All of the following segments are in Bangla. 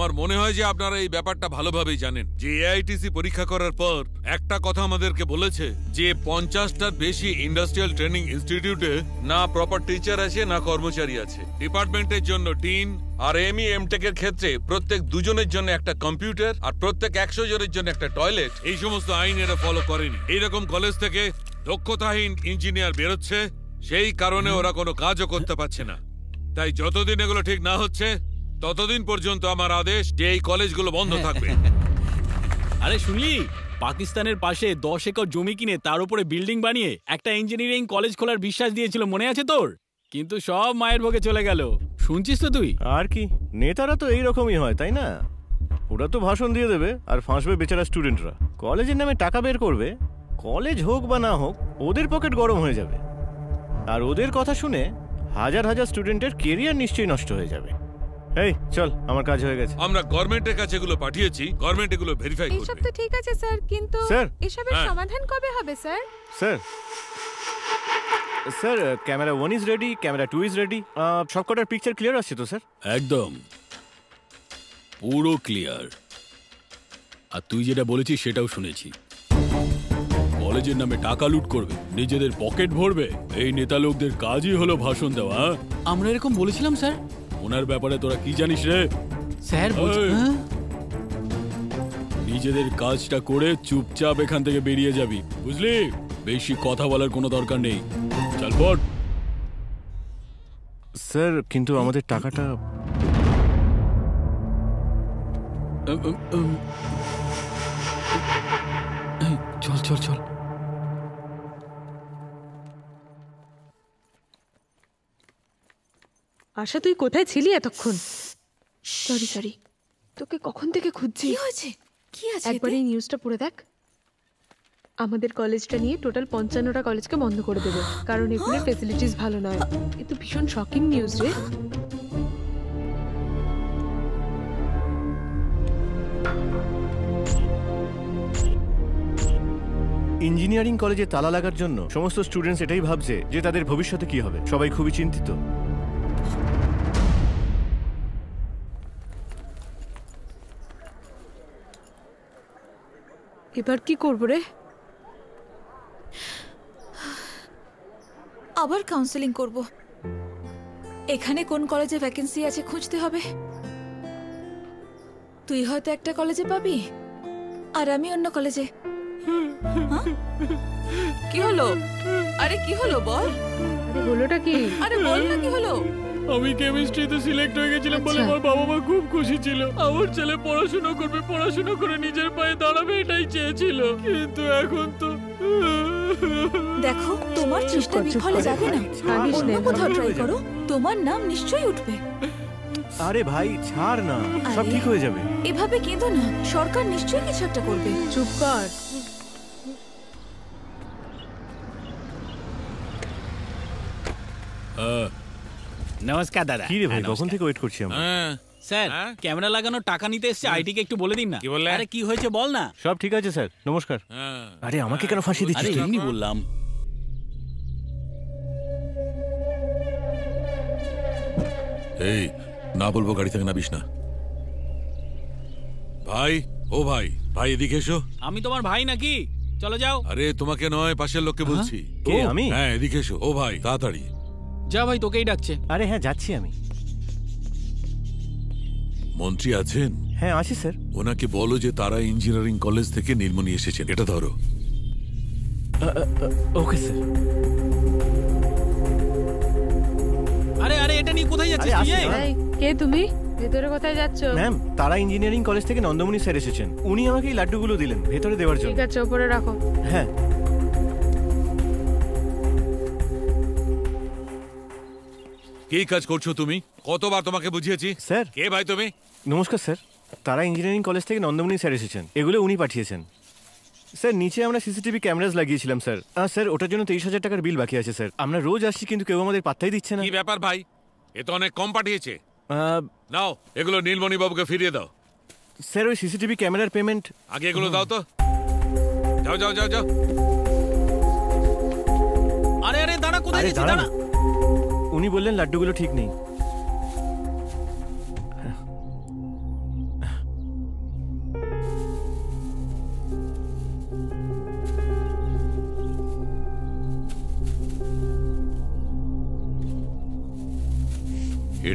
আমার মনে হয় যে আপনারা এই ব্যাপারটা ভালোভাবেই জানেন যে এআইটিসি পরীক্ষা করার পর একটা কথা আমাদেরকে বলেছে যে 50টার বেশি ইন্ডাস্ট্রিয়াল ট্রেনিং ইনস্টিটিউটে না প্রপার টিচার আছে না কর্মচারী আছে। ডিপার্টমেন্টের জন্য ডিন আর এমই এমটেকের ক্ষেত্রে প্রত্যেক দুজনের জন্য একটা কম্পিউটার আর প্রত্যেক 100 জনের জন্য একটা টয়লেট, এই সমস্ত আইন এরা ফলো করেনি। এইরকম কলেজ থেকে দক্ষতাহীন ইঞ্জিনিয়ার বেরোচ্ছে, সেই কারণে ওরা কোনো কাজও করতে পারছে না। তাই যতদিন এগুলো ঠিক না হচ্ছে ততদিন পর্যন্ত আমার আদেশ যে এই কলেজগুলো বন্ধ থাকবে। আরে শুনলি, পাকিস্তানের পাশে 10 একর জমি কিনে তার উপরে বিল্ডিং বানিয়ে একটা ইঞ্জিনিয়ারিং কলেজ খোলার বিশ্বাস দিয়েছিল, মনে আছে তোর? কিন্তু সব মায়ের ভোগে চলে গেল, শুনছিস তো তুই? আর কি, নেতারা তো এইরকমই হয়, তাই না? ওরা তো ভাষণ দিয়ে দেবে আর ফাঁসবে বেচারা স্টুডেন্টরা। কলেজের নামে টাকা বের করবে, কলেজ হোক বা না হোক ওদের পকেট গরম হয়ে যাবে, আর ওদের কথা শুনে হাজার হাজার স্টুডেন্টের কেরিয়ার নিশ্চয়ই নষ্ট হয়ে যাবে। এই চল, আমার কাজ হয়ে গেছে। আমরা গভর্নমেন্টের কাছে এগুলো পাঠিয়েছি, গভর্নমেন্ট এগুলো ভেরিফাই করবে। এইসব তো ঠিক আছে স্যার, কিন্তু এসবের সমাধান কবে হবে sir? Sir camera 1 is ready, camera 2 is ready. সবকটার পিকচার ক্লিয়ার আসছে তো স্যার? একদম পুরো ক্লিয়ার। আর তুই যেটা বলেছিস সেটাও শুনেছি, কলেজের নামে টাকা লুট করবে, নিজেদের পকেট ভরবে। এই নেতা লোকদের কাজই হলো ভাষণ দেওয়া। আমরা এরকম বলেছিলাম স্যার। ওনার ব্যাপারে তোরা কি জানিস রে? স্যার নিজেদের কাজটা করে চুপচাপ এখান থেকে বেরিয়ে যাবি, বুঝলি? বেশি কথা বলার কোনো দরকার নেই, চল পড়। স্যার কিন্তু আমাদের টাকাটা। চল চল চল। আশা, তুই কোথায় ছিলি এতক্ষণ? সরি, তোকে কখন থেকে খুঁজছি। কি হয়েছে? কি আছে? একবার এই নিউজটা পড়ে দেখ। আমাদের কলেজটা নিয়ে টোটাল 55টা কলেজকে বন্ধ করে দেবে, কারণ এগুলোর ফেসিলিটিস ভালো নয়। এ তো ভীষণ শকিং নিউজ রে। ইঞ্জিনিয়ারিং কলেজে তালা লাগার জন্য সমস্ত স্টুডেন্টস এটাই ভাবছে যে তাদের ভবিষ্যতে কি হবে। সবাই খুবই চিন্তিত। এবার কি করব রে? আবার কাউন্সেলিং করব। এখানে কোন কলেজে ভ্যাকেন্সি আছে খুঁজতে হবে। তুই হয়তো একটা কলেজে পাবি আর আমি অন্য কলেজে। কি হলো? আরে কি হলো বল? আরে হলোটা কি? আরে বল না কি হলো? আমি কেমিস্ট্রিতে সিলেক্ট হয়ে গেছিলাম বলে আমার বাবা মা খুব খুশি ছিল। আমার ছেলে পড়াশোনা করবে, পড়াশোনা করে নিজের পায়ে দাঁড়াবে, এটাই চেয়েছিল। কিন্তু এখন তো দেখো, তোমার চেষ্টা বিফলে যাবে না। অন্য কোথাও ট্রাই করো, তোমার নাম নিশ্চয়ই উঠবে। আরে ভাই ছাড় না, সব ঠিক হয়ে যাবে। এভাবে কেঁদো না, সরকার নিশ্চয়ই কিছু একটা করবে। চুপ কর। নমস্কার দাদা। কি রে ভাই, কখন থেকে ওয়েট করছি আমরা। স্যার, ক্যামেরা লাগানোর টাকা নিতে এসেছে, আইটিকে একটু বলে দিন না। কি বললে? আরে কি হয়েছে বল না। সব ঠিক আছে স্যার, নমস্কার। আরে আমাকে কেন ফাঁসি দিচ্ছিস? আরে এমনি বললাম। এই না বলবো গাড়ি থেকে নামিস না। ভাই, ও ভাই, ভাই এদিকে এসো। আমি তোমার ভাই নাকি? চলে যাও। আরে তোমাকে নয়, পাশের লোককে বলছি। কে? আমি? হ্যাঁ এদিকে এসো। ও ভাই তাড়াতাড়ি যা। ভাই তোকেই ডাকছে। আরে হ্যাঁ যাচ্ছি আমি। মন্ত্রী আছেন? হ্যাঁ আছি স্যার। ওনাকে বলো যে তারা ইঞ্জিনিয়ারিং কলেজ থেকে নীলমণি এসেছেন। এটা ধরো। Okay sir. আরে আরে এটা নিয়ে কোথায় যাচ্ছিস তুই? এই কে তুমি? ভেতরে কোথায় যাচ্ছ? ম্যাম, তারা ইঞ্জিনিয়ারিং কলেজ থেকে নন্দমণি স্যার এসেছেন। উনি আমাকে এই লাড্ডুগুলো দিলেন ভেতরে দেওয়ার জন্য। ঠিক আছে, উপরে রাখো। হ্যাঁ। কি কাজ করছো তুমি? কতবার তোমাকে বুঝিয়েছি। স্যার। কে ভাই তুমি? নমস্কার স্যার, তারা ইঞ্জিনিয়ারিং কলেজ থেকে নন্দমণি স্যার এসেছেন। এগুলো উনি পাঠিয়েছেন। স্যার নিচে আমরা সিসিটিভি ক্যামেরাস লাগিয়েছিলাম স্যার। স্যার ওটার জন্য 23,000 টাকার বিল বাকি আছে স্যার। আমরা রোজ আসছি কিন্তু কেউ আমাদের পাত্তাই দিচ্ছে না। কি ব্যাপার ভাই? এ তো অনেক কম পাঠিয়েছে। নাও এগুলো নীলমণি বাবুকে ফিরিয়ে দাও। স্যার ওই সিসিটিভি ক্যামেরার পেমেন্ট আগে এগুলো দাও তো। যাও যাও যাও যাও। আরে আরে দাঁড়া, কোথায় যাচ্ছিস? দাঁড়া। উনি বললেন লাড্ডুগুলো ঠিক নেই।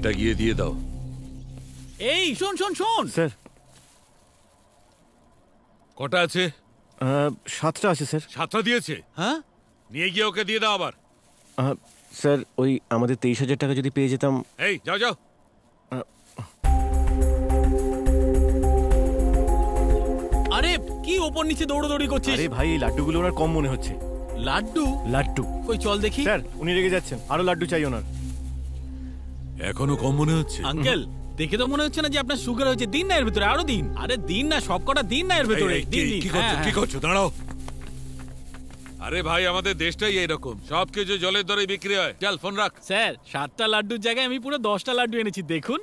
এটা গিয়ে দিয়ে দাও। এই শোন শোন শোন স্যার কটা আছে? 7টা আছে স্যার। 7টা দিয়েছে? হ্যাঁ নিয়ে গিয়ে ওকে দিয়ে দাও আবার। স্যার ওই আমাদের 23,000 টাকা যদি পেয়ে যেতাম। এই যাও যাও। আরে কি ওপর নিচে দৌড়দৌড়ি করছিস? আরে ভাই এই লাড্ডুগুলো ওনার কম মনে হচ্ছে। লাড্ডু? লাড্ডু কই চল দেখি। স্যার উনি রেগে যাচ্ছেন, আরো লাড্ডু চাই ওনার। এখনো কম মনে হচ্ছে। আঙ্কেল দেখে তো মনে হচ্ছে না যে আপনার সুগার হয়েছে। দিন না এর ভিতরে আরো দিন। আরে দিন না, সবকটা দিন না এর ভিতরে। এই, কি করছো কি করছো? দাঁড়াও। আরে ভাই আমাদের দেশটাই এইরকম, সবকিছু জলের দরে বিক্রি হয়। চল ফোন রাখ। স্যার 7টা লাড্ডুর জায়গায় আমি পুরো 10টা লাড্ডু এনেছি। দেখুন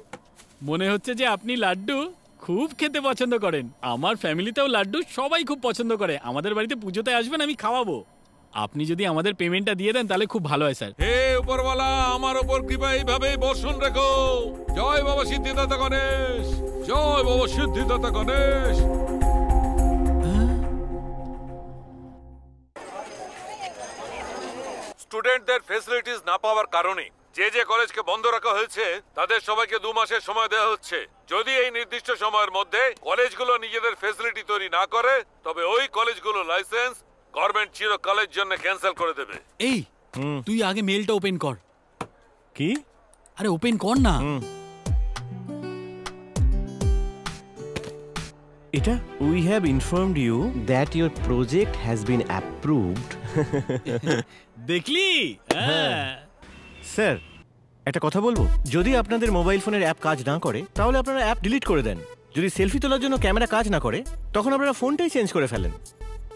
মনে হচ্ছে যে আপনি লাড্ডু খুব খেতে পছন্দ করেন। আমার ফ্যামিলিতেও লাড্ডু সবাই খুব পছন্দ করে। আমাদের বাড়িতে পুজোতে আসবেন, আমি খাওয়াবো। আপনি যদি আমাদের পেমেন্টটা দিয়ে দেন তাহলে খুব ভালো হয় স্যার। হে উপরওয়ালা, আমার উপর কৃপা এইভাবেই বর্ষণ রেখো। জয় বাবা সিদ্ধিদাতা গণেশ, জয় বাবা সিদ্ধিদাতা গণেশ। স্টুডেন্টদের ফ্যাসিলিটিস না পাওয়ার কারণে যে কলেজকে বন্ধ রাখা হয়েছে তাদের সবাইকে 2 মাসের সময় দেওয়া হচ্ছে। যদি এই নির্দিষ্ট সময়ের মধ্যে কলেজগুলো নিজেদের ফ্যাসিলিটি তৈরি না করে তবে ওই কলেজগুলো লাইসেন্স গভর্নমেন্ট চিরকালের জন্য ক্যান্সেল করে দেবে। এই তুই আগে মেলটা ওপেন কর। কি? আরে ওপেন কর না। এটা we have informed you that your project has been approved. দেখলি? হ্যাঁ স্যার একটা কথা বলবো, যদি আপনাদের মোবাইল ফোনের অ্যাপ কাজ না করে তাহলে আপনারা অ্যাপ ডিলিট করে দেন। যদি সেলফি তোলার জন্য ক্যামেরা কাজ না করে তখন আপনারা ফোনটাই চেঞ্জ করে ফেলেন।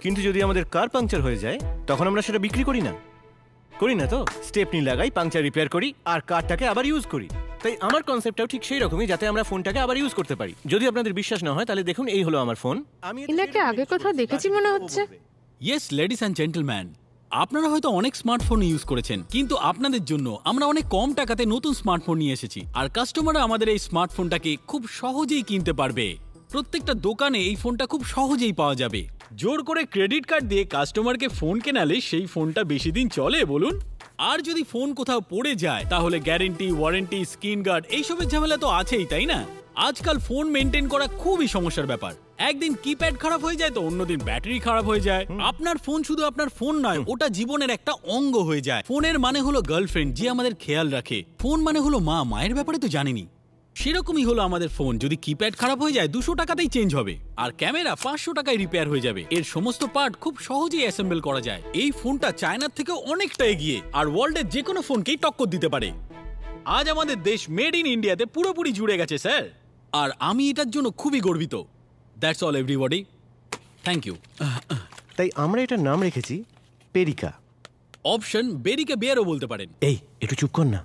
কিন্তু যদি আমাদের কার পাংচার হয়ে যায় তখন আমরা সেটা বিক্রি করি না তো, স্টেপনি লাগাই, পাংচার রিপেয়ার করি আর কারটাকে আবার ইউজ করি। তাই আমার কনসেপ্টটাও ঠিক সেই রকমই, যাতে আমরা ফোনটাকে আবার ইউজ করতে পারি। যদি আপনাদের বিশ্বাস না হয় তাহলে দেখুন, এই হলো আমার ফোন। আমি এনাকে আগে কোথাও দেখেছি মনে হচ্ছে। ইয়েস লেডিস অ্যান্ড জেন্টলম্যান, আপনারা হয়তো অনেক স্মার্টফোন ইউজ করেছেন, কিন্তু আপনাদের জন্য আমরা অনেক কম টাকাতে নতুন স্মার্টফোন নিয়ে এসেছি। আর কাস্টমাররা আমাদের এই স্মার্টফোনটাকে খুব সহজেই কিনতে পারবে। প্রত্যেকটা দোকানে এই ফোনটা খুব সহজেই পাওয়া যাবে। জোর করে ক্রেডিট কার্ড দিয়ে কাস্টমারকে ফোন কেনালে সেই ফোনটা বেশি দিন চলে বলুন? আর যদি ফোন কোথাও পড়ে যায় তাহলে গ্যারেন্টি, ওয়ারেন্টি, স্ক্রিন গার্ড এইসবের ঝামেলা তো আছেই, তাই না? আজকাল ফোন মেনটেন করা খুবই সমস্যার ব্যাপার। একদিন কিপ্যাড খারাপ হয়ে যায় তো অন্যদিন ব্যাটারি খারাপ হয়ে যায়। আপনার ফোন শুধু আপনার ফোন নয়, ওটা জীবনের একটা অঙ্গ হয়ে যায়। ফোনের মানে হলো গার্লফ্রেন্ড যে আমাদের খেয়াল রাখে। ফোন মানে হলো মা, মায়ের ব্যাপারে তো জানেনি। সেরকমই হলো আমাদের ফোন। যদি কিপ্যাড খারাপ হয়ে যায় 200 টাকাতেই চেঞ্জ হবে, আর ক্যামেরা 500 টাকায় রিপেয়ার হয়ে যাবে। এর সমস্ত পার্ট খুব সহজেই অ্যাসেম্বল করা যায়। এই ফোনটা চায়নার থেকেও অনেকটা এগিয়ে আর ওয়ার্ল্ডের যে কোনো ফোনকেই টক্কর দিতে পারে। আজ আমাদের দেশ মেড ইন ইন্ডিয়াতে পুরোপুরি জুড়ে গেছে স্যার, আর আমি এটার জন্য খুবই গর্বিত। That's all everybody, thank you. তাই আমরা এটার নাম রেখেছি পেরিকা। অপশন বেরিকে বিয়ারও বলতে পারেন। এই একটু চুপ কর না।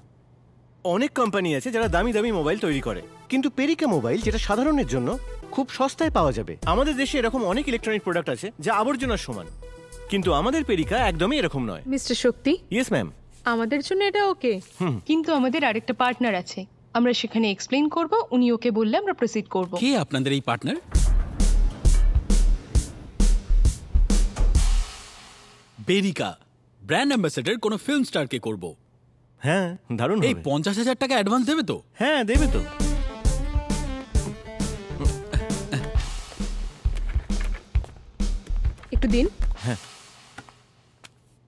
অনেক কোম্পানি আছে যারা দামি দামি মোবাইল তৈরি করে, কিন্তু পেরিকা মোবাইল যেটা সাধারণের জন্য খুব সস্তায় পাওয়া যাবে। আমাদের দেশে এরকম অনেক ইলেকট্রনিক প্রোডাক্ট আছে যা আবর্জনার সমান, কিন্তু আমাদের পেরিকা একদমই এরকম নয়। মিস্টার শক্তি, ইয়েস ম্যাম। আমাদের জন্য এটা ওকে, কিন্তু আমাদের আরেকটা পার্টনার আছে, আমরা সেখানে এক্সপ্লেইন করব, উনি ওকে বললে আমরা প্রসিড করব। কে আপনাদের এই পার্টনার? বেরিকা ব্র্যান্ড অ্যাম্বাসেডর কোন ফিল্ম স্টারকে করব। হ্যাঁ দারুণ। এই 50,000 টাকা অ্যাডভান্স দেবে তো? হ্যাঁ দেবে তো। একটু দিন। হ্যাঁ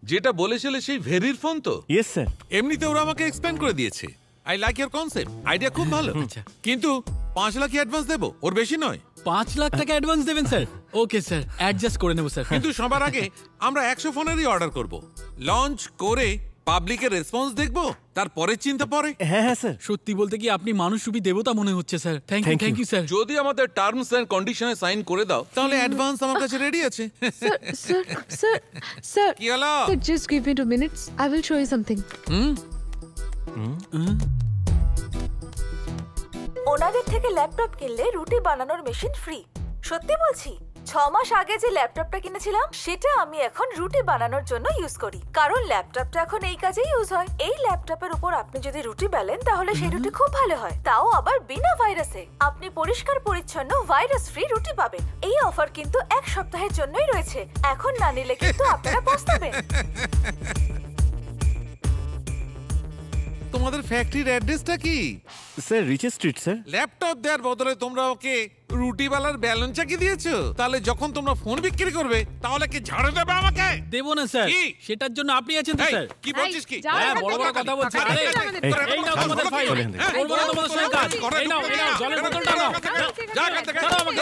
যেটা বলেছিলে সেই ভেরির ফোন তো? Yes sir. এমনিতে ওরা আমাকে এক্সপ্লেন করে দিয়েছে। I like your concept, idea খুব ভালো। কিন্তু 5 লাখ অ্যাডভান্স দেবো, ওর বেশি নয়। 5 লাখ টাকা অ্যাডভান্স দেবেন স্যার? ওকে স্যার, অ্যাডজাস্ট করে নেব স্যার। কিন্তু সবার আগে আমরা 100 ফোনেরই অর্ডার করব। লঞ্চ করে পাবলিকের রেসপন্স দেখবো, তারপরে চিন্তা পরে। হ্যাঁ হ্যাঁ স্যার। সত্যি বলতে কি আপনি মানুষরূপী দেবতা মনে হচ্ছে স্যার। Thank you sir. যদি আমাদের টার্মস এন্ড কন্ডিশনে সাইন করে দাও তাহলে অ্যাডভান্স আমার কাছে রেডি আছে। স্যার কি হলো? Just give me 2 minutes, I will show you something. ওনাদের থেকে ল্যাপটপ কিনলে রুটি বানানোর মেশিন ফ্রি। সত্যি বলছি, 6 মাস আগে যে ল্যাপটপটা কিনেছিলাম সেটা আমি এখন রুটি বানানোর জন্য ইউজ করি, কারণ ল্যাপটপটা এখন এই কাজেই ইউজ হয়। এই ল্যাপটপের উপর আপনি যদি রুটি বেলেন তাহলে সেই রুটি খুব ভালো হয়, তাও আবার বিনা ভাইরাসে। আপনি পরিষ্কার পরিচ্ছন্ন ভাইরাস ফ্রি রুটি পাবেন। এই অফার কিন্তু 1 সপ্তাহের জন্যই রয়েছে, এখন না নিলে কিন্তু আপনারা পস্তাবেন। তোমাদের ফ্যাক্টরির অ্যাড্রেসটা কি? স্যার রিচের স্ট্রিট স্যার। ল্যাপটপ দেওয়ার বদলে তোমরা ওকে রুটিওয়ালার ব্যালেন্স চাকি দিয়েছো। তাহলে যখন তোমরা ফোন বিক্রি করবে তাহলে কি ঝাড়ে দেবে আমাকে? দেবো না স্যার, কি? সেটার জন্য আপনি আছেন তো এই, স্যার। কি বলছিস কি? হ্যাঁ, বড় বড় কথা বলছি। আরে, এই নাও তোমাদের ফাইল, করবো না তোমাদের সঙ্গে কাজ। এই নাও, জলের বোতলটা নাও। যা এখান থেকে। ছাড়ো আমাকে।